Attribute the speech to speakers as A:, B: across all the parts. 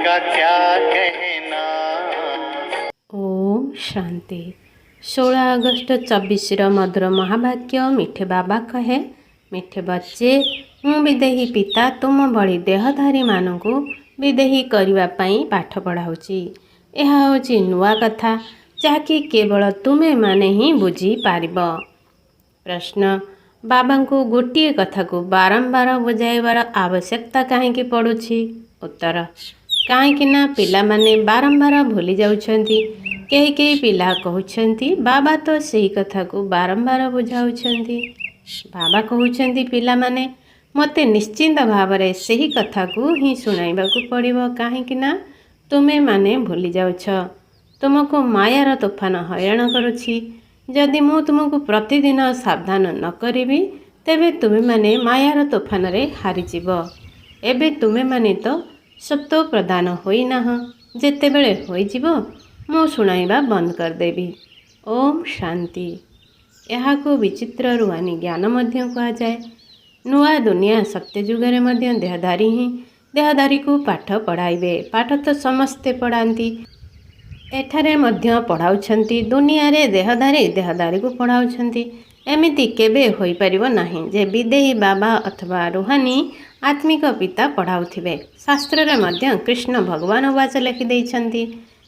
A: का क्या कहना।
B: ओम शांति। 16 अगस्त 24 मधुर महावाक्य। मिठे बाबा कहे, मिठे बच्चे, मु विदेही पिता तुम भली देहधारी मानू विदेही करने पाठ पढ़ाऊँगी। यह हूँ नुआ कथा जहाँकि केवल तुमे माने ही बुझी पार। प्रश्न, बाबा को गोटे कथा को बारंबार बुझाइबार आवश्यकता कहीं पड़ुछि। उत्तर, कहीं पिला माने बारंबार भूली जाउछंती। कई कई पिला कहउछंती बाबा तो सही कथा को बारंबार बुझाउछंती। बाबा कहउछंती पिला माने मते निश्चिंत भावरे सही कथा को ही सुनाइबाकू पड़िबो, कहीं तुमे माने भूली जाउछ। तुमको मायार तोफान हैरान करुछि। जदि मु तुमको प्रतिदिन सावधान न करिबी तेबे तुमे माने मायार तोफान रे हारिजिब। एबे तुमे माने तो सत्व प्रदान होइना, जेतेबेले होइजिब मु सुनाइबा बंद करदेवी। ओम शांति। यहाकू विचित्र रुहानी ज्ञान मध्य कहा जाए। नुआ दुनिया सत्य जुगरे मध्य देहधारी ही देहधारी को पाठ पढ़ाइबे। पाठ तो समस्ते पढ़ाती, एठारे मध्य पढ़ाउछंती। दुनिया रे देहधारी देहधारी को पढ़ाउछंती। एमिति केबे होई परिबो नाही जे विदेही बाबा अथवा रुहानी आत्मिक पिता पढ़ाउथिबे। शास्त्र रे मध्य कृष्ण भगवान वाच लिखि दैछंती।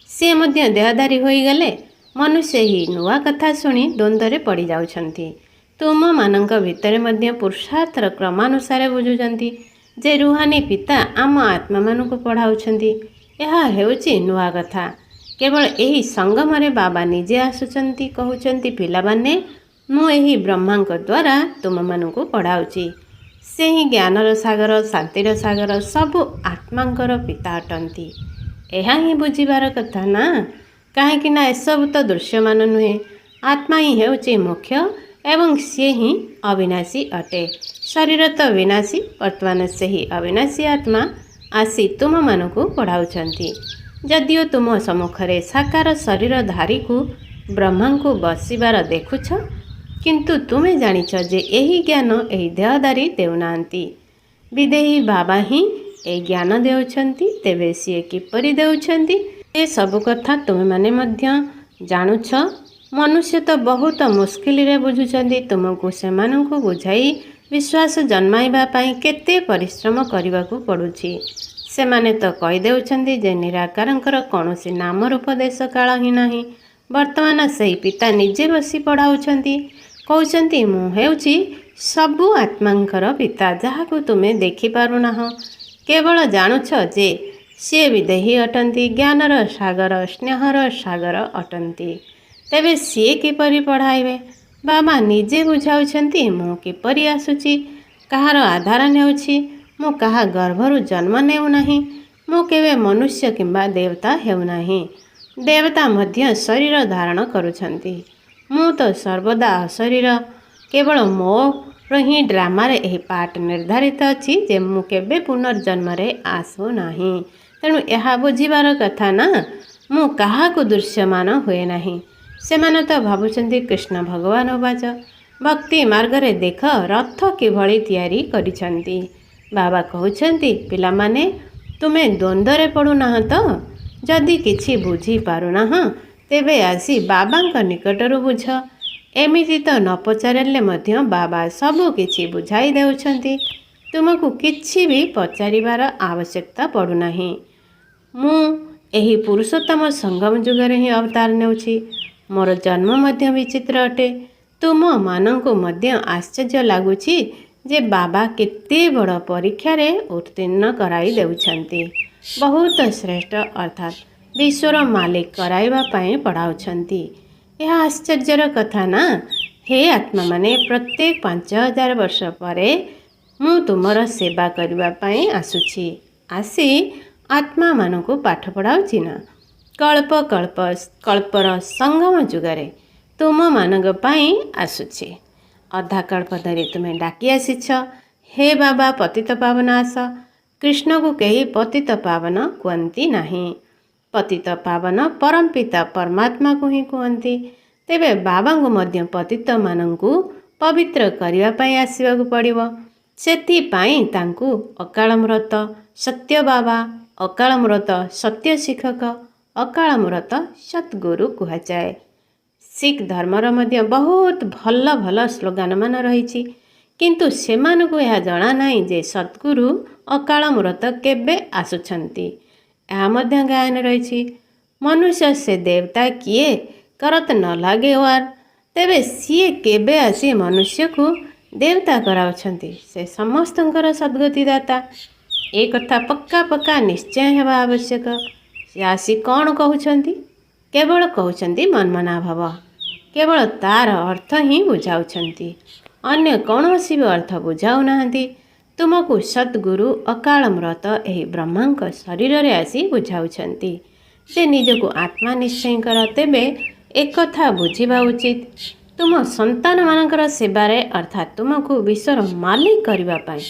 B: से मध्य देहधारी होई गले मनुष्य ही नुआ कथा सुनी द्वंद्व पड़ी जाउछंती। तुम मानक भितर मध्य पुरुषार्थर क्रमानुसार बुझुछंती जे रुहानी पिता आम आत्मा मानक पढ़ाउछंती। यह हेउची नुआ कथा। केवल यही संगम रे बाबा निजे आसुचंती, कहउचंती पिला माने मु एही ब्रह्मांक द्वारा तुम मानक पढ़ाउची। से ही ज्ञानर सागर, शांतिर सागर, सबु आत्मांकर पिता अटंती। यह ही बुझीबार कथा ना, कहीं एसबू तो दृश्यमान नुहे। आत्मा ही हेउची मुख्य एवं सी ही अविनाशी अटे। शरीर तो विनाशी, वर्तमान से ही अविनाशी आत्मा आसी तुम मानक पढ़ाउछंती। जदिओ तुम सम्मुखरे साकार शरीरधारी को ब्रह्मा को बसिबार देखुछ, किंतु तुमे जानिछ जे यही ज्ञान यही देहधारी देउनांती। विदेही बाबा ही ए ज्ञान देउछंती। तेबे सी किपरि देउछंती ए सब कथा तुमे माने मध्य जानुछ। मनुष्य तो बहुत मुस्किल रे बुझुछंती। तुमको सेमानंकु बुझाई विश्वास जन्माइबा पई केते परिश्रम करबाकू पड़ुछि। सेमाने तो कहि देउछंती जे निराकारंकर कौनसी नाम रूप देश काल ही नाही। वर्तमान सही पिता निजे बसी पढ़ाउछंती। कहउछंती मु हेउची सबु आत्मांकर पिता, जाहाकू तुमे देखि पारुनाह। केवल जानुछ जे सी विदेही अटंती, ज्ञानर सागर, स्नेहर सागर अटंती। तेबे सी किपरि पढ़ाइबे? बाबा निजे बुझाउछंती मु किपरि आसुची, कहार आधार नेउछि। मु कहा गर्भरु जन्म नेउ नाही। मु केवे मनुष्य किंबा देवता हेउ नाही। देवता मध्य शरीर धारण करुछंती। मु तो सर्वदा अशरीर। केवल मोर ही ड्रामा रे एही पार्ट निर्धारित अछि जे मु केबे पुनर्जन्म रे आसु नाही। तेणु यह बुझीबार कथा ना, मु काहाकू दृश्यमान हुए नाही। सेमाने तो भाबुछंती कृष्ण भगवान वाच। भक्ति मार्ग रे देख रथ किभଳି तैयारी करिछंती। बाबा कहउछंती पिला माने तुमे द्वंद्व रे पड़ुनाह तो। जदि किछि बुझी पारुनाह तेबे आसी बाबांक निकटरू बुझ। एमिति तो न पचारिले मध्य बाबा सबु किछि बुझाई देउछंती। तुमको किछि भी पचारिबार आवश्यकता पड़ुनाही। मु एही पुरुषोत्तम संगम जुगरे ही अवतार नेउछि। मोर जन्म मध्य विचित्र अटे। तुम मानंको मध्य आश्चर्य लागुछि जे बाबा केते बड़ परीक्षा रे उत्तीर्ण कराई देउछंती। बहुत श्रेष्ठ अर्थात विश्वर मालिक कराइबा पई पढ़ाउछंती। यह आश्चर्यर कथा ना। हे आत्मा माने प्रत्येक 5000 वर्ष परे मु तुमर सेवा करबा पई आसुछि। आसी आत्मा मानकु पाठ पढ़ाउछि ना। कल्प कल्प कल्पर संगम जुगरे तुम मानक पई आसुछि। अधा कल्प धरी तुमे डाकी आसीछ। हे बाबा पतित पावन आस। कृष्ण को कही पतित पावन कहती नाही। पतित पावन परम पिता परमात्मा को ही कहती। तेबे बाबा को मध्य पतित मानंकु पवित्र करने पाई आसवाक पड़िबो। सेथि पाई तांकु अकाल मृत सत्य बाबा ଅକାଳ ମୂରତ ସତ୍ୟ ଶିକ୍ଷକ, ଅକାଳ ମୂରତ ସଦ୍ଗୁରୁ କୁହାଯାଏ। ଶିଖ ଧର୍ମର ମଧ୍ୟ ବହୁତ ଭଲ ଭଲ ସ୍ଲୋଗାନମାନ ରହିଛି, କିନ୍ତୁ ସେମାନଙ୍କୁ ଏହା ଜଣା ନାହିଁ ଯେ ସଦ୍ଗୁରୁ ଅକାଳ ମୂରତ କେବେ ଆସୁଛନ୍ତି। ଏହା ମଧ୍ୟ ଗାୟନ ରହିଛି, ମନୁଷ୍ୟ ସେ ଦେବତା କିଏ କରତ ନ ଲାଗେ ୱାର, ତେବେ ସିଏ କେବେ ଆସି ମନୁଷ୍ୟକୁ ଦେବତା କରାଉଛନ୍ତି। ସେ ସମସ୍ତଙ୍କର ସଦ୍ଗତି ଦାତା। ଏ କଥା ପକ୍କା ପକ୍କା ନିଶ୍ଚୟ ହେବା ଆବଶ୍ୟକ। ସେ ଆସି କ'ଣ କହୁଛନ୍ତି? କେବଳ କହୁଛନ୍ତି ମନ୍ମନା ଭବ। କେବଳ ତା'ର ଅର୍ଥ ହିଁ ବୁଝାଉଛନ୍ତି, ଅନ୍ୟ କୌଣସି ବି ଅର୍ଥ ବୁଝାଉନାହାନ୍ତି। ତୁମକୁ ସଦ୍ଗୁରୁ ଅକାଳ ମୂରତ ଏହି ବ୍ରହ୍ମାଙ୍କ ଶରୀରରେ ଆସି ବୁଝାଉଛନ୍ତି ଯେ ନିଜକୁ ଆତ୍ମା ନିଶ୍ଚୟ କର। ତେବେ ଏକଥା ବୁଝିବା ଉଚିତ, ତୁମ ସନ୍ତାନମାନଙ୍କର ସେବାରେ ଅର୍ଥାତ୍ ତୁମକୁ ବିଶ୍ୱର ମାଲିକ କରିବା ପାଇଁ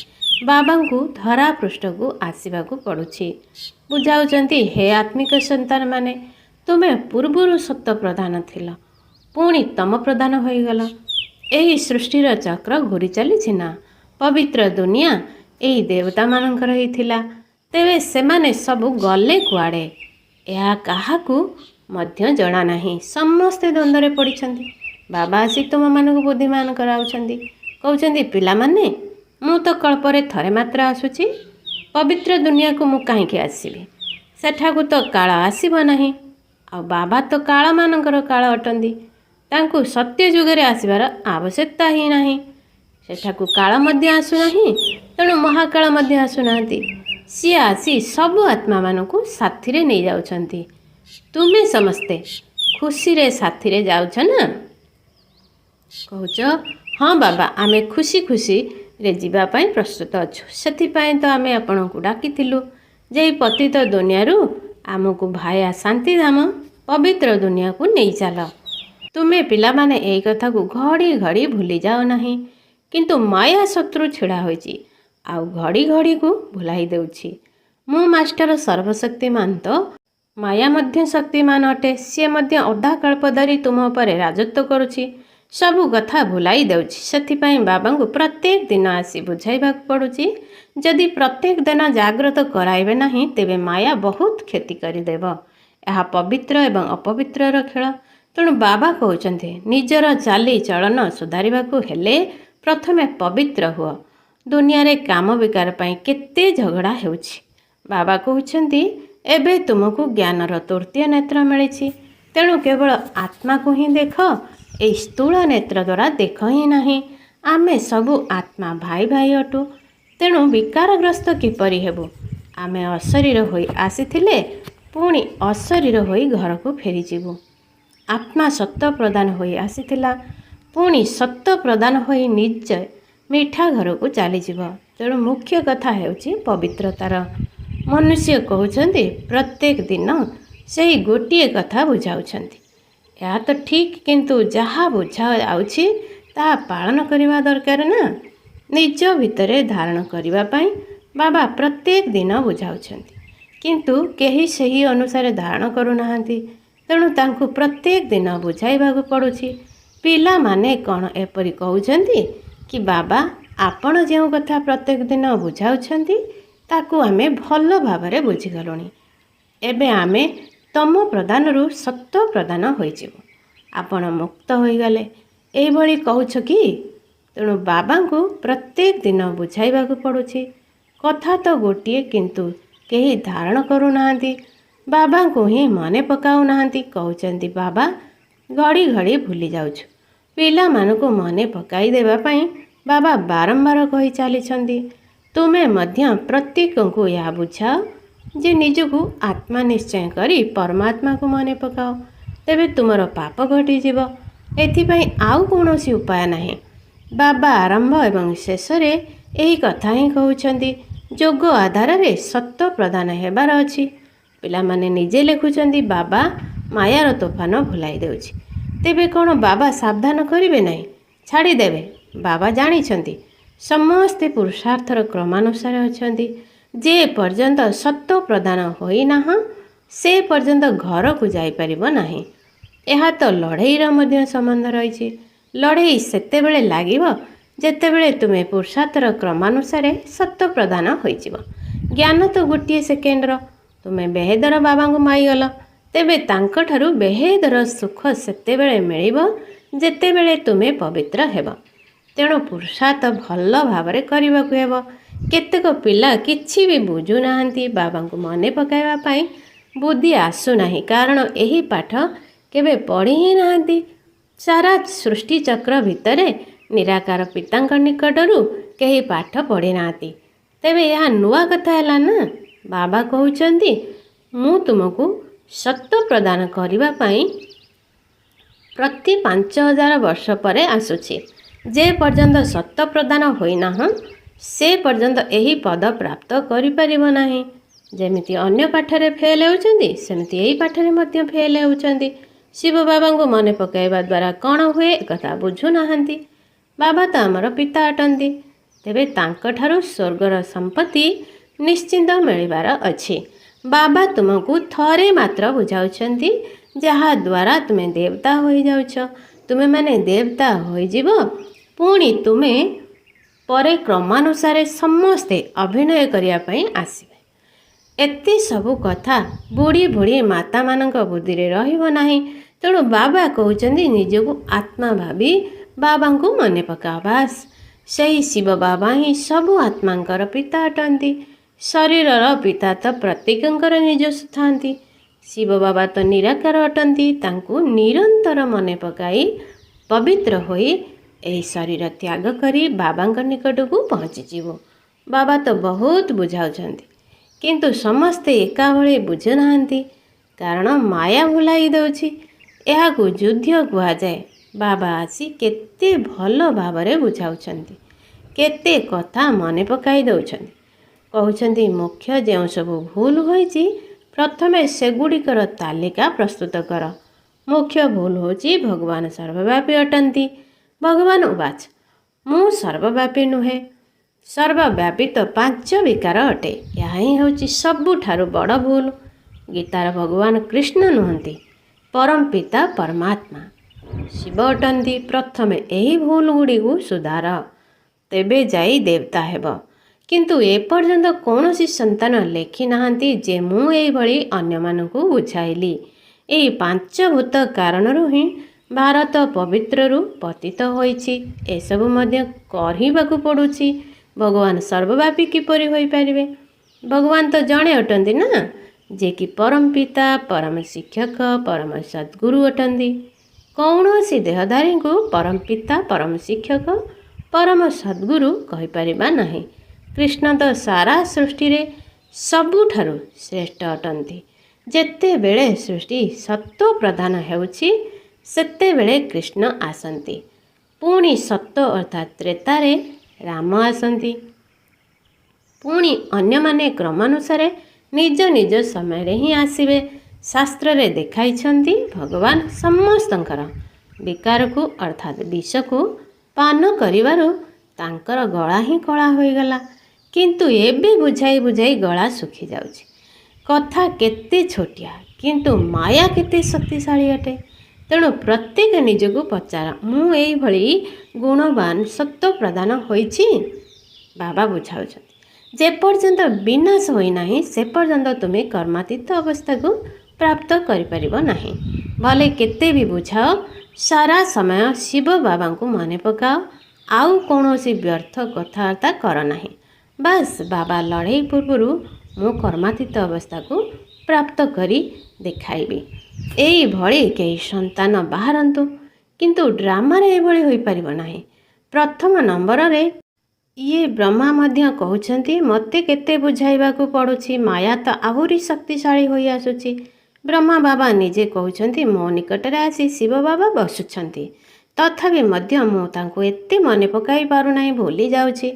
B: ବାବାଙ୍କୁ ଧରା ପୃଷ୍ଠକୁ ଆସିବାକୁ ପଡ଼ୁଛି। ବୁଝାଉଛନ୍ତି, ହେ ଆତ୍ମିକ ସନ୍ତାନମାନେ, ତୁମେ ପୂର୍ବରୁ ସତ୍ୟ ପ୍ରଧାନ ଥିଲ, ପୁଣି ତମ ପ୍ରଧାନ ହୋଇଗଲ। ଏହି ସୃଷ୍ଟିର ଚକ୍ର ଘୁରି ଚାଲିଛି ନା? ପବିତ୍ର ଦୁନିଆ ଏହି ଦେବତାମାନଙ୍କର ହେଇଥିଲା, ତେବେ ସେମାନେ ସବୁ ଗଲେ କୁଆଡ଼େ? ଏହା କାହାକୁ ମଧ୍ୟ ଜଣା ନାହିଁ। ସମସ୍ତେ ଦ୍ୱନ୍ଦ୍ୱରେ ପଡ଼ିଛନ୍ତି। ବାବା ଆସି ତୁମମାନଙ୍କୁ ବୁଦ୍ଧିମାନ କରାଉଛନ୍ତି। କହୁଛନ୍ତି, ପିଲାମାନେ, ମୁଁ ତ କଳ୍ପରେ ଥରେ ମାତ୍ର ଆସୁଛି। ପବିତ୍ର ଦୁନିଆକୁ ମୁଁ କାହିଁକି ଆସିବି? ସେଠାକୁ ତ କାଳ ଆସିବ ନାହିଁ। ଆଉ ବାବା ତ କାଳମାନଙ୍କର କାଳ ଅଟନ୍ତି। ତାଙ୍କୁ ସତ୍ୟ ଯୁଗରେ ଆସିବାର ଆବଶ୍ୟକତା ହିଁ ନାହିଁ। ସେଠାକୁ କାଳ ମଧ୍ୟ ଆସୁନାହିଁ, ତେଣୁ ମହାକାଳ ମଧ୍ୟ ଆସୁନାହାନ୍ତି। ସିଏ ଆସି ସବୁ ଆତ୍ମାମାନଙ୍କୁ ସାଥିରେ ନେଇଯାଉଛନ୍ତି। ତୁମେ ସମସ୍ତେ ଖୁସିରେ ସାଥିରେ ଯାଉଛ ନା? କହୁଛ, ହଁ ବାବା, ଆମେ ଖୁସି ଖୁସିରେ ଯିବା ପାଇଁ ପ୍ରସ୍ତୁତ ଅଛୁ। ସେଥିପାଇଁ ତ ଆମେ ଆପଣଙ୍କୁ ଡାକିଥିଲୁ ଯେ ଏହି ପତିତ ଦୁନିଆରୁ ଆମକୁ ଭାୟା ଶାନ୍ତିଧାମ ପବିତ୍ର ଦୁନିଆକୁ ନେଇ ଚାଲ। ତୁମେ ପିଲାମାନେ ଏହି କଥାକୁ ଘଡ଼ି ଘଡ଼ି ଭୁଲି ଯାଅ ନାହିଁ। କିନ୍ତୁ ମାୟା ଶତ୍ରୁ ଛିଡ଼ା ହୋଇଛି, ଆଉ ଘଡ଼ି ଘଡ଼ିକୁ ଭୁଲାଇ ଦେଉଛି। ମୁଁ ମାଷ୍ଟର ସର୍ବଶକ୍ତିମାନ ତ ମାୟା ମଧ୍ୟ ଶକ୍ତିମାନ ଅଟେ। ସିଏ ମଧ୍ୟ ଅଧା କଳ୍ପ ଧରି ତୁମ ଉପରେ ରାଜତ୍ୱ କରୁଛି, ସବୁ କଥା ଭୁଲାଇ ଦେଉଛି। ସେଥିପାଇଁ ବାବାଙ୍କୁ ପ୍ରତ୍ୟେକ ଦିନ ଆସି ବୁଝାଇବାକୁ ପଡ଼ୁଛି। ଯଦି ପ୍ରତ୍ୟେକ ଦିନ ଜାଗ୍ରତ କରାଇବେ ନାହିଁ, ତେବେ ମାୟା ବହୁତ କ୍ଷତି କରିଦେବ। ଏହା ପବିତ୍ର ଏବଂ ଅପବିତ୍ରର ଖେଳ। ତେଣୁ ବାବା କହୁଛନ୍ତି, ନିଜର ଚାଲିଚଳନ ସୁଧାରିବାକୁ ହେଲେ ପ୍ରଥମେ ପବିତ୍ର ହୁଅ। ଦୁନିଆରେ କାମ ବିକାର ପାଇଁ କେତେ ଝଗଡ଼ା ହେଉଛି। ବାବା କହୁଛନ୍ତି, ଏବେ ତୁମକୁ ଜ୍ଞାନର ତୃତୀୟ ନେତ୍ର ମିଳିଛି, ତେଣୁ କେବଳ ଆତ୍ମାକୁ ହିଁ ଦେଖ। ଏହି ସ୍ଥୂଳ ନେତ୍ର ଦ୍ୱାରା ଦେଖ ହିଁ ନାହିଁ। ଆମେ ସବୁ ଆତ୍ମା ଭାଇ ଭାଇ ଅଟୁ, ତେଣୁ ବିକାରଗ୍ରସ୍ତ କିପରି ହେବୁ? ଆମେ ଅଶରୀର ହୋଇ ଆସିଥିଲେ, ପୁଣି ଅଶରୀର ହୋଇ ଘରକୁ ଫେରିଯିବୁ। ଆତ୍ମା ସତ୍ୟ ପ୍ରଦାନ ହୋଇ ଆସିଥିଲା, ପୁଣି ସତ୍ୟ ପ୍ରଦାନ ହୋଇ ନିଜ ମିଠା ଘରକୁ ଚାଲିଯିବ। ତେଣୁ ମୁଖ୍ୟ କଥା ହେଉଛି ପବିତ୍ରତାର। ମନୁଷ୍ୟ କହୁଛନ୍ତି, ପ୍ରତ୍ୟେକ ଦିନ ସେହି ଗୋଟିଏ କଥା ବୁଝାଉଛନ୍ତି। ଏହା ତ ଠିକ୍, କିନ୍ତୁ ଯାହା ବୁଝାଯାଉଛି ତାହା ପାଳନ କରିବା ଦରକାର ନା। ନିଜ ଭିତରେ ଧାରଣ କରିବା ପାଇଁ ବାବା ପ୍ରତ୍ୟେକ ଦିନ ବୁଝାଉଛନ୍ତି, କିନ୍ତୁ କେହି ସେହି ଅନୁସାରେ ଧାରଣ କରୁନାହାନ୍ତି। ତେଣୁ ତାଙ୍କୁ ପ୍ରତ୍ୟେକ ଦିନ ବୁଝାଇବାକୁ ପଡ଼ୁଛି। ପିଲାମାନେ କ'ଣ ଏପରି କହୁଛନ୍ତି କି, ବାବା ଆପଣ ଯେଉଁ କଥା ପ୍ରତ୍ୟେକ ଦିନ ବୁଝାଉଛନ୍ତି ତାକୁ ଆମେ ଭଲ ଭାବରେ ବୁଝିଗଲୁଣି। ଏବେ ଆମେ ତମ ପ୍ରଦାନରୁ ସତ୍ୟ ପ୍ରଦାନ ହୋଇଯିବୁ। ଆପଣ ମୁକ୍ତ ହୋଇଗଲେ, ଏଇଭଳି କହୁଛ କି? ତେଣୁ ବାବାଙ୍କୁ ପ୍ରତ୍ୟେକ ଦିନ ବୁଝାଇବାକୁ ପଡ଼ୁଛି। କଥା ତ ଗୋଟିଏ, କିନ୍ତୁ କେହି ଧାରଣ କରୁନାହାନ୍ତି। ବାବାଙ୍କୁ ହିଁ ମନେ ପକାଉନାହାନ୍ତି। କହୁଛନ୍ତି, ବାବା ଘଡ଼ି ଘଡ଼ି ଭୁଲି ଯାଉଛୁ। ପିଲାମାନଙ୍କୁ ମନେ ପକାଇ ଦେବା ପାଇଁ ବାବା ବାରମ୍ବାର କହି ଚାଲିଛନ୍ତି। ତୁମେ ମଧ୍ୟ ପ୍ରତ୍ୟେକଙ୍କୁ ଏହା ବୁଝାଅ ଯେ ନିଜକୁ ଆତ୍ମା ନିଶ୍ଚୟ କରି ପରମାତ୍ମାକୁ ମନେ ପକାଅ, ତେବେ ତୁମର ପାପ ଘଟିଯିବ। ଏଥିପାଇଁ ଆଉ କୌଣସି ଉପାୟ ନାହିଁ। ବାବା ଆରମ୍ଭ ଏବଂ ଶେଷରେ ଏହି କଥା ହିଁ କହୁଛନ୍ତି। ଯୋଗ ଆଧାରରେ ସତ୍ୟ ପ୍ରଦାନ ହେବାର ଅଛି। ପିଲାମାନେ ନିଜେ ଲେଖୁଛନ୍ତି, ବାବା ମାୟାର ତୋଫାନ ଭୁଲାଇ ଦେଉଛି। ତେବେ କ'ଣ ବାବା ସାବଧାନ କରିବେ ନାହିଁ? ଛାଡ଼ିଦେବେ? ବାବା ଜାଣିଛନ୍ତି ସମସ୍ତେ ପୁରୁଷାର୍ଥର କ୍ରମାନୁସାରେ ଅଛନ୍ତି। ଯେ ପର୍ଯ୍ୟନ୍ତ ସତ୍ୟ ପ୍ରଦାନ ହୋଇନାହିଁ, ସେ ପର୍ଯ୍ୟନ୍ତ ଘରକୁ ଯାଇପାରିବ ନାହିଁ। ଏହା ତ ଲଢ଼େଇର ମଧ୍ୟ ସମ୍ବନ୍ଧ ରହିଛି। ଲଢ଼େଇ ସେତେବେଳେ ଲାଗିବ ଯେତେବେଳେ ତୁମେ ପୁରୁଷାର୍ଥର କ୍ରମାନୁସାରେ ସତ୍ୟ ପ୍ରଦାନ ହୋଇଯିବ। ଜ୍ଞାନ ତ ଗୋଟିଏ ସେକେଣ୍ଡର, ତୁମେ ବେହେଦର ବାବାଙ୍କୁ ମାଇଗଲ, ତେବେ ତାଙ୍କଠାରୁ ବେହେଦର ସୁଖ ସେତେବେଳେ ମିଳିବ ଯେତେବେଳେ ତୁମେ ପବିତ୍ର ହେବ। ତେଣୁ ପୁରୁଷାର୍ଥ ଭଲ ଭାବରେ କରିବାକୁ ହେବ। କେତେକ ପିଲା କିଛି ବି ବୁଝୁନାହାନ୍ତି, ବାବାଙ୍କୁ ମନେ ପକାଇବା ପାଇଁ ବୁଦ୍ଧି ଆସୁନାହିଁ, କାରଣ ଏହି ପାଠ କେବେ ପଢ଼ି ହିଁ ନାହାନ୍ତି। ସାରା ସୃଷ୍ଟିଚକ୍ର ଭିତରେ ନିରାକାର ପିତାଙ୍କ ନିକଟରୁ କେହି ପାଠ ପଢ଼ି ନାହାନ୍ତି। ତେବେ ଏହା ନୂଆ କଥା ହେଲା ନା। ବାବା କହୁଛନ୍ତି, ମୁଁ ତୁମକୁ ସତ୍ୟ ପ୍ରଦାନ କରିବା ପାଇଁ ପ୍ରତି 5000 ବର୍ଷ ପରେ ଆସୁଛି। ଯେ ପର୍ଯ୍ୟନ୍ତ ସତ୍ୟ ପ୍ରଦାନ ହୋଇନାହଁ ସେ ପର୍ଯ୍ୟନ୍ତ ଏହି ପଦ ପ୍ରାପ୍ତ କରିପାରିବ ନାହିଁ। ଯେମିତି ଅନ୍ୟ ପାଠରେ ଫେଲ୍ ହେଉଛନ୍ତି, ସେମିତି ଏହି ପାଠରେ ମଧ୍ୟ ଫେଲ୍ ହେଉଛନ୍ତି। ଶିବ ବାବାଙ୍କୁ ମନେ ପକାଇବା ଦ୍ୱାରା କ'ଣ ହୁଏ ଏକଥା ବୁଝୁନାହାନ୍ତି। ବାବା ତ ଆମର ପିତା ଅଟନ୍ତି, ତେବେ ତାଙ୍କଠାରୁ ସ୍ୱର୍ଗର ସମ୍ପତ୍ତି ନିଶ୍ଚିନ୍ତ ମିଳିବାର ଅଛି। ବାବା ତୁମକୁ ଥରେ ମାତ୍ର ବୁଝାଉଛନ୍ତି, ଯାହାଦ୍ୱାରା ତୁମେ ଦେବତା ହୋଇଯାଉଛ। ତୁମେମାନେ ଦେବତା ହୋଇଯିବ, ପୁଣି ତୁମେ ପରେ କ୍ରମାନୁସାରେ ସମସ୍ତେ ଅଭିନୟ କରିବା ପାଇଁ ଆସିବେ। ଏତେ ସବୁ କଥା ବୁଢ଼ୀ ବୁଢ଼ୀ ମାତାମାନଙ୍କ ବୁଦ୍ଧିରେ ରହିବ ନାହିଁ। ତେଣୁ ବାବା କହୁଛନ୍ତି, ନିଜକୁ ଆତ୍ମା ଭାବି ବାବାଙ୍କୁ ମନେ ପକାଅ। ବାସ୍ ସେହି ଶିବ ବାବା ହିଁ ସବୁ ଆତ୍ମାଙ୍କର ପିତା ଅଟନ୍ତି। ଶରୀରର ପିତା ତ ପ୍ରତ୍ୟେକଙ୍କର ନିଜସ୍ୱ ଥାନ୍ତି। ଶିବ ବାବା ତ ନିରାକାର ଅଟନ୍ତି। ତାଙ୍କୁ ନିରନ୍ତର ମନେ ପକାଇ ପବିତ୍ର ହୋଇ ଏହି ଶରୀର ତ୍ୟାଗ କରି ବାବାଙ୍କ ନିକଟକୁ ପହଞ୍ଚିଯିବ। ବାବା ତ ବହୁତ ବୁଝାଉଛନ୍ତି, କିନ୍ତୁ ସମସ୍ତେ ଏକା ଭଳି ବୁଝୁନାହାନ୍ତି, କାରଣ ମାୟା ଭୁଲାଇ ଦେଉଛି। ଏହାକୁ ଯୁଦ୍ଧ କୁହାଯାଏ। ବାବା ଆସି କେତେ ଭଲ ଭାବରେ ବୁଝାଉଛନ୍ତି, କେତେ କଥା ମନେ ପକାଇ ଦେଉଛନ୍ତି। କହୁଛନ୍ତି, ମୁଖ୍ୟ ଯେଉଁ ସବୁ ଭୁଲ ହୋଇଛି ପ୍ରଥମେ ସେଗୁଡ଼ିକର ତାଲିକା ପ୍ରସ୍ତୁତ କର। ମୁଖ୍ୟ ଭୁଲ ହେଉଛି ଭଗବାନ ସର୍ବବ୍ୟାପୀ ଅଟନ୍ତି। ଭଗବାନ ଉବାଚ, ମୁଁ ସର୍ବବ୍ୟାପୀ ନୁହେଁ। ସର୍ବବ୍ୟାପୀ ତ 5 ବିକାର ଅଟେ। ଏହା ହିଁ ହେଉଛି ସବୁଠାରୁ ବଡ଼ ଭୁଲ। ଗୀତାର ଭଗବାନ କୃଷ୍ଣ ନୁହନ୍ତି, ପରମ ପିତା ପରମାତ୍ମା ଶିବ ଅଟନ୍ତି। ପ୍ରଥମେ ଏହି ଭୁଲ ଗୁଡ଼ିକୁ ସୁଧାର, ତେବେ ଯାଇ ଦେବତା ହେବ। କିନ୍ତୁ ଏପର୍ଯ୍ୟନ୍ତ କୌଣସି ସନ୍ତାନ ଲେଖି ନାହାନ୍ତି ଯେ ମୁଁ ଏଇଭଳି ଅନ୍ୟମାନଙ୍କୁ ବୁଝାଇଲି। ଏହି 5 ଭୂତ କାରଣରୁ ହିଁ ଭାରତ ପବିତ୍ରରୁ ପତିତ ହୋଇଛି। ଏସବୁ ମଧ୍ୟ କହିବାକୁ ପଡ଼ୁଛି। ଭଗବାନ ସର୍ବବ୍ୟାପୀ କିପରି ହୋଇପାରିବେ? ଭଗବାନ ତ ଜଣେ ଅଟନ୍ତି ନା, ଯେ କି ପରମ ପିତା, ପରମ ଶିକ୍ଷକ, ପରମ ସଦ୍ଗୁରୁ ଅଟନ୍ତି। କୌଣସି ଦେହଧାରୀଙ୍କୁ ପରମ ପିତା, ପରମ ଶିକ୍ଷକ, ପରମ ସଦ୍ଗୁରୁ କହିପାରିବା ନାହିଁ। କୃଷ୍ଣ ତ ସାରା ସୃଷ୍ଟିରେ ସବୁଠାରୁ ଶ୍ରେଷ୍ଠ ଅଟନ୍ତି। ଯେତେବେଳେ ସୃଷ୍ଟି ସତ୍ୟ ପ୍ରଦାନ ହେଉଛି ସେତେବେଳେ କୃଷ୍ଣ ଆସନ୍ତି। ପୁଣି ସତ୍ୟ ଅର୍ଥାତ୍ ତ୍ରେତାରେ ରାମ ଆସନ୍ତି। ପୁଣି ଅନ୍ୟମାନେ କ୍ରମାନୁସାରେ ନିଜ ନିଜ ସମୟରେ ହିଁ ଆସିବେ। ଶାସ୍ତ୍ରରେ ଦେଖାଇଛନ୍ତି, ଭଗବାନ ସମସ୍ତଙ୍କର ବିକାରକୁ ଅର୍ଥାତ୍ ବିଷକୁ ପାନ କରିବାରୁ ତାଙ୍କର ଗଳା ହିଁ କଳା ହୋଇଗଲା। କିନ୍ତୁ ଏବେ ବୁଝାଇ ବୁଝାଇ ଗଳା ଶୁଖିଯାଉଛି। କଥା କେତେ ଛୋଟିଆ, କିନ୍ତୁ ମାୟା କେତେ ଶକ୍ତିଶାଳୀ ଅଟେ। ତେଣୁ ପ୍ରତ୍ୟେକ ନିଜକୁ ପଚାର, ମୁଁ ଏଇଭଳି ଗୁଣବାନ ସତ୍ୟ ପ୍ରଦାନ ହୋଇଛି? ବାବା ବୁଝାଉଛନ୍ତି, ଯେପର୍ଯ୍ୟନ୍ତ ବିନାଶ ହୋଇନାହିଁ ସେ ପର୍ଯ୍ୟନ୍ତ ତୁମେ କର୍ମାତୀତ ଅବସ୍ଥାକୁ ପ୍ରାପ୍ତ କରିପାରିବ ନାହିଁ। ଭଲେ କେତେ ବି ବୁଝାଅ, ସାରା ସମୟ ଶିବ ବାବାଙ୍କୁ ମନେ ପକାଅ। ଆଉ କୌଣସି ବ୍ୟର୍ଥ କଥାବାର୍ତ୍ତା କର ନାହିଁ। ବାସ୍ ବାବା ଲଢ଼େଇ ପୂର୍ବରୁ ମୁଁ କର୍ମାତୀତ ଅବସ୍ଥାକୁ ପ୍ରାପ୍ତ କରି ଦେଖାଇବି। ଏଇଭଳି କେହି ସନ୍ତାନ ବାହାରନ୍ତୁ। କିନ୍ତୁ ଡ୍ରାମାରେ ଏଭଳି ହୋଇପାରିବ ନାହିଁ। ପ୍ରଥମ ନମ୍ବରରେ ଇଏ ବ୍ରହ୍ମା ମଧ୍ୟ କହୁଛନ୍ତି, ମୋତେ କେତେ ବୁଝାଇବାକୁ ପଡ଼ୁଛି, ମାୟା ତ ଆହୁରି ଶକ୍ତିଶାଳୀ ହୋଇ ଆସୁଛି। ବ୍ରହ୍ମା ବାବା ନିଜେ କହୁଛନ୍ତି, ମୋ ନିକଟରେ ଆସି ଶିବ ବାବା ବସୁଛନ୍ତି, ତଥାପି ମଧ୍ୟ ମୁଁ ତାଙ୍କୁ ଏତେ ମନେ ପକାଇ ପାରୁନାହିଁ, ଭୁଲି ଯାଉଛି।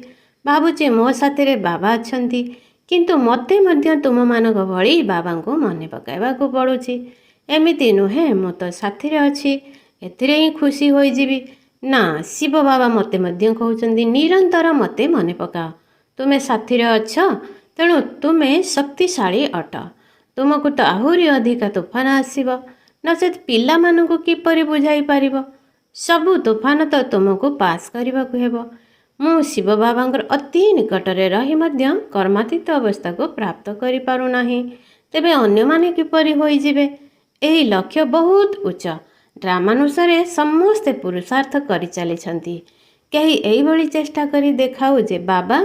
B: ଭାବୁଛି ମୋ ସାଥିରେ ବାବା ଅଛନ୍ତି, କିନ୍ତୁ ମୋତେ ମଧ୍ୟ ତୁମମାନଙ୍କ ଭଳି ବାବାଙ୍କୁ ମନେ ପକାଇବାକୁ ପଡ଼ୁଛି। ଏମିତି ନୁହେଁ ମୁଁ ତ ସାଥିରେ ଅଛି, ଏଥିରେ ହିଁ ଖୁସି ହୋଇଯିବି। ନା, ଶିବ ବାବା ମୋତେ ମଧ୍ୟ କହୁଛନ୍ତି, ନିରନ୍ତର ମୋତେ ମନେ ପକାଅ। ତୁମେ ସାଥିରେ ଅଛ, ତେଣୁ ତୁମେ ଶକ୍ତିଶାଳୀ ଅଟ। ତୁମକୁ ତ ଆହୁରି ଅଧିକା ତୋଫାନ ଆସିବ, ନଚେତ୍ ପିଲାମାନଙ୍କୁ କିପରି ବୁଝାଇ ପାରିବ? ସବୁ ତୋଫାନ ତ ତୁମକୁ ପାସ୍ କରିବାକୁ ହେବ। ମୁଁ ଶିବ ବାବାଙ୍କର ଅତି ନିକଟରେ ରହି ମଧ୍ୟ କର୍ମାତୀତ ଅବସ୍ଥାକୁ ପ୍ରାପ୍ତ କରିପାରୁନାହିଁ। ତେବେ ଅନ୍ୟମାନେ କିପରି ହୋଇଯିବେ? ଏହି ଲକ୍ଷ୍ୟ ବହୁତ ଉଚ୍ଚ। ଡ୍ରାମାନୁସାରେ ସମସ୍ତେ ପୁରୁଷାର୍ଥ କରିଚାଲିଛନ୍ତି। କେହି ଏଇଭଳି ଚେଷ୍ଟା କରି ଦେଖାଉ ଯେ ବାବା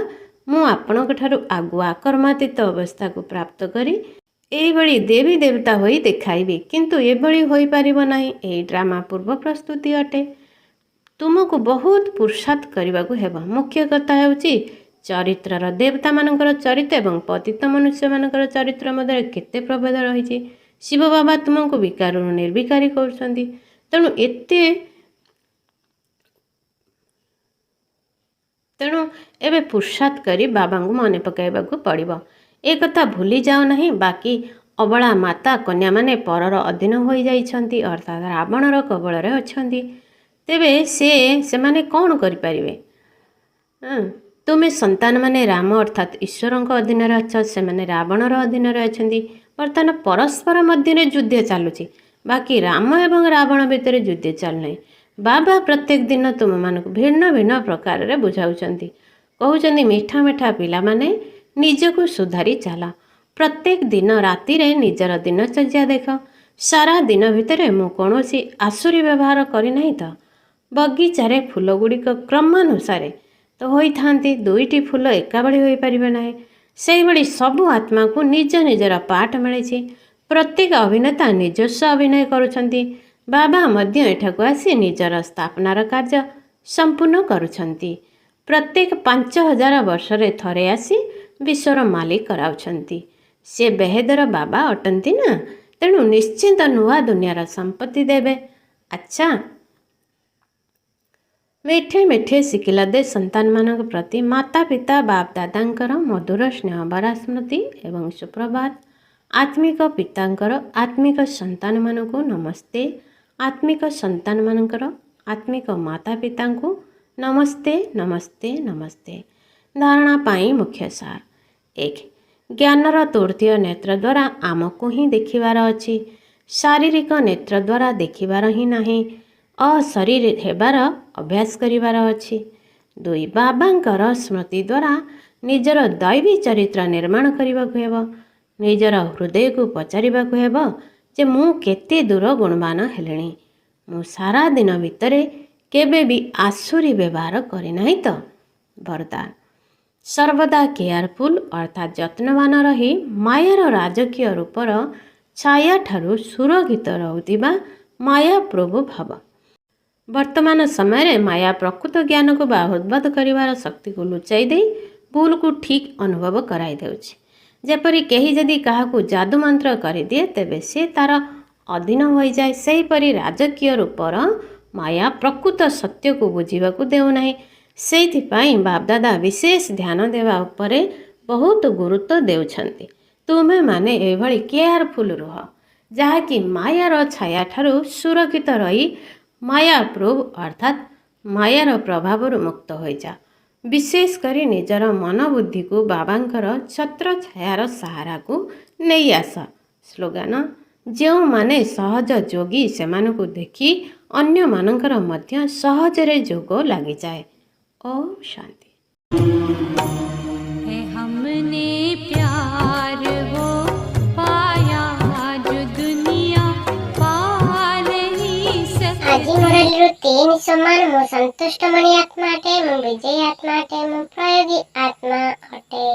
B: ମୁଁ ଆପଣଙ୍କଠାରୁ ଆଗୁଆ କର୍ମାତୀତ ଅବସ୍ଥାକୁ ପ୍ରାପ୍ତ କରି ଏଇଭଳି ଦେବୀ ଦେବତା ହୋଇ ଦେଖାଇବି, କିନ୍ତୁ ଏଭଳି ହୋଇପାରିବ ନାହିଁ। ଏହି ଡ୍ରାମା ପୂର୍ବ ପ୍ରସ୍ତୁତି ଅଟେ। ତୁମକୁ ବହୁତ ପୁରୁଷାର୍ଥ କରିବାକୁ ହେବ। ମୁଖ୍ୟ କଥା ହେଉଛି ଚରିତ୍ରର ଦେବତାମାନଙ୍କର ଚରିତ୍ର ଏବଂ ପତିତ ମନୁଷ୍ୟମାନଙ୍କର ଚରିତ୍ର ମଧ୍ୟରେ କେତେ ପ୍ରଭେଦ ରହିଛି। ଶିବ ବାବା ତୁମକୁ ବିକାରରୁ ନିର୍ବିକାରୀ କରୁଛନ୍ତି। ତେଣୁ ଏବେ ପୁରୁଷାର୍ଥ କରି ବାବାଙ୍କୁ ମନେ ପକାଇବାକୁ ପଡ଼ିବ। ଏ କଥା ଭୁଲି ଯାଅ ନାହିଁ। ବାକି ଅବଳା ମାତା କନ୍ୟାମାନେ ପରର ଅଧୀନ ହୋଇଯାଇଛନ୍ତି, ଅର୍ଥାତ୍ ରାବଣର କବଳରେ ଅଛନ୍ତି। ତେବେ ସେମାନେ କ'ଣ କରିପାରିବେ? ତୁମେ ସନ୍ତାନମାନେ ରାମ ଅର୍ଥାତ୍ ଈଶ୍ୱରଙ୍କ ଅଧୀନରେ ଅଛ, ସେମାନେ ରାବଣର ଅଧୀନରେ ଅଛନ୍ତି। ବର୍ତ୍ତମାନ ପରସ୍ପର ମଧ୍ୟରେ ଯୁଦ୍ଧ ଚାଲୁଛି, ବାକି ରାମ ଏବଂ ରାବଣ ଭିତରେ ଯୁଦ୍ଧ ଚାଲୁନାହିଁ। ବାବା ପ୍ରତ୍ୟେକ ଦିନ ତୁମମାନଙ୍କୁ ଭିନ୍ନ ଭିନ୍ନ ପ୍ରକାରରେ ବୁଝାଉଛନ୍ତି। କହୁଛନ୍ତି ମିଠା ମିଠା ପିଲାମାନେ ନିଜକୁ ସୁଧାରି ଚାଲ। ପ୍ରତ୍ୟେକ ଦିନ ରାତିରେ ନିଜର ଦିନଚର୍ଯ୍ୟା ଦେଖ। ସାରା ଦିନ ଭିତରେ ମୁଁ କୌଣସି ଆସୁରୀ ବ୍ୟବହାର କରିନାହିଁ ତ? ବଗିଚାରେ ଫୁଲଗୁଡ଼ିକ କ୍ରମାନୁସାରେ ତ ହୋଇଥାନ୍ତି, ଦୁଇଟି ଫୁଲ ଏକାଭଳି ହୋଇପାରିବେ ନାହିଁ। ସେହିଭଳି ସବୁ ଆତ୍ମାକୁ ନିଜ ନିଜର ପାଠ ମିଳିଛି। ପ୍ରତ୍ୟେକ ଅଭିନେତା ନିଜସ୍ୱ ଅଭିନୟ କରୁଛନ୍ତି। ବାବା ମଧ୍ୟ ଏଠାକୁ ଆସି ନିଜର ସ୍ଥାପନାର କାର୍ଯ୍ୟ ସମ୍ପୂର୍ଣ୍ଣ କରୁଛନ୍ତି। ପ୍ରତ୍ୟେକ 5000 ବର୍ଷରେ ଥରେ ଆସି ବିଶ୍ୱର ମାଲିକ କରାଉଛନ୍ତି। ସେ ବେହେଦର ବାବା ଅଟନ୍ତି ନା, ତେଣୁ ନିଶ୍ଚିନ୍ତ ନୂଆ ଦୁନିଆର ସମ୍ପତ୍ତି ଦେବେ। ଆଚ୍ଛା, ମିଠେ ମିଠେ ଶିଖିଲା ଦେ ସନ୍ତାନମାନଙ୍କ ପ୍ରତି ମାତା ପିତା ବାପ ଦାଦାଙ୍କର ମଧୁର ସ୍ନେହ ଭରା ସ୍ମୃତି ଏବଂ ସୁପ୍ରଭାତ। ଆତ୍ମିକ ପିତାଙ୍କର ଆତ୍ମିକ ସନ୍ତାନମାନଙ୍କୁ ନମସ୍ତେ। ଆତ୍ମିକ ସନ୍ତାନମାନଙ୍କର ଆତ୍ମିକ ମାତା ପିତାଙ୍କୁ ନମସ୍ତେ ନମସ୍ତେ ନମସ୍ତେ। ଧାରଣା ପାଇଁ ମୁଖ୍ୟ ସାର। 1. ଜ୍ଞାନର ତୃତୀୟ ନେତ୍ର ଦ୍ୱାରା ଆମକୁ ହିଁ ଦେଖିବାର ଅଛି। ଶାରୀରିକ ନେତ୍ର ଦ୍ୱାରା ଦେଖିବାର ହିଁ ନାହିଁ। ଅଶରୀର ହେବାର ଅଭ୍ୟାସ କରିବାର ଅଛି। 2. ବାବାଙ୍କର ସ୍ମୃତି ଦ୍ୱାରା ନିଜର ଦୈବୀ ଚରିତ୍ର ନିର୍ମାଣ କରିବାକୁ ହେବ। ନିଜର ହୃଦୟକୁ ପଚାରିବାକୁ ହେବ ଯେ ମୁଁ କେତେ ଦୂର ଗୁଣବାନ ହେଲିଣି। ମୁଁ ସାରା ଦିନ ଭିତରେ କେବେ ବି ଆସୁରୀ ବ୍ୟବହାର କରିନାହିଁ ତ? ବରଦାନ। ସର୍ବଦା କେୟାରଫୁଲ ଅର୍ଥାତ୍ ଯତ୍ନବାନ ରହି ମାୟାର ରାଜକୀୟ ରୂପର ଛାୟାଠାରୁ ସୁରକ୍ଷିତ ରହୁଥିବା ମାୟା ପ୍ରଭୁ ଭାବ। ବର୍ତ୍ତମାନ ସମୟରେ ମାୟା ପ୍ରକୃତ ଜ୍ଞାନକୁ ବା ଉଦ୍ଭବ କରିବାର ଶକ୍ତିକୁ ଲୁଚାଇ ଦେଇ ଭୁଲକୁ ଠିକ୍ ଅନୁଭବ କରାଇ ଦେଉଛି। ଯେପରି କେହି ଯଦି କାହାକୁ ଯାଦୁ ମନ୍ତ୍ର କରିଦିଏ ତେବେ ସେ ତାର ଅଧୀନ ହୋଇଯାଏ, ସେହିପରି ରାଜକୀୟ ରୂପର ମାୟା ପ୍ରକୃତ ସତ୍ୟକୁ ବୁଝିବାକୁ ଦେଉନାହିଁ। ସେଇଥିପାଇଁ ବାପଦାଦା ବିଶେଷ ଧ୍ୟାନ ଦେବା ଉପରେ ବହୁତ ଗୁରୁତ୍ୱ ଦେଉଛନ୍ତି। ତୁମେମାନେ ଏଭଳି କେୟାରଫୁଲ ରୁହ, ଯାହାକି ମାୟାର ଛାୟାଠାରୁ ସୁରକ୍ଷିତ ରହି ମାୟା ପ୍ରଭୁ ଅର୍ଥାତ୍ ମାୟାର ପ୍ରଭାବରୁ ମୁକ୍ତ ହୋଇଯାଅ। ବିଶେଷ କରି ନିଜର ମନବୁଦ୍ଧିକୁ ବାବାଙ୍କର ଛତ୍ର ଛାୟାର ସାହାରାକୁ ନେଇ ଆସ। ସ୍ଲୋଗାନ। ଯେଉଁମାନେ ସହଜ ଯୋଗୀ ସେମାନଙ୍କୁ ଦେଖି ଅନ୍ୟମାନଙ୍କର ମଧ୍ୟ ସହଜରେ ଯୋଗ ଲାଗିଯାଏ। ଓମ୍ ଶାନ୍ତି।
C: हमने प्यार वो पाया जो दुनिया पा नहीं सकती।
D: ଆଜି ମୁରଲୀରୁ 3 ସମାନ। ମୁଁ ସନ୍ତୁଷ୍ଟମଣି ଆତ୍ମା ଅଟେ, ମୁଁ ବିଜୟୀ ଆତ୍ମା ଅଟେ, ମୁଁ ପ୍ରୟୋଗୀ ଆତ୍ମା ଅଟେ।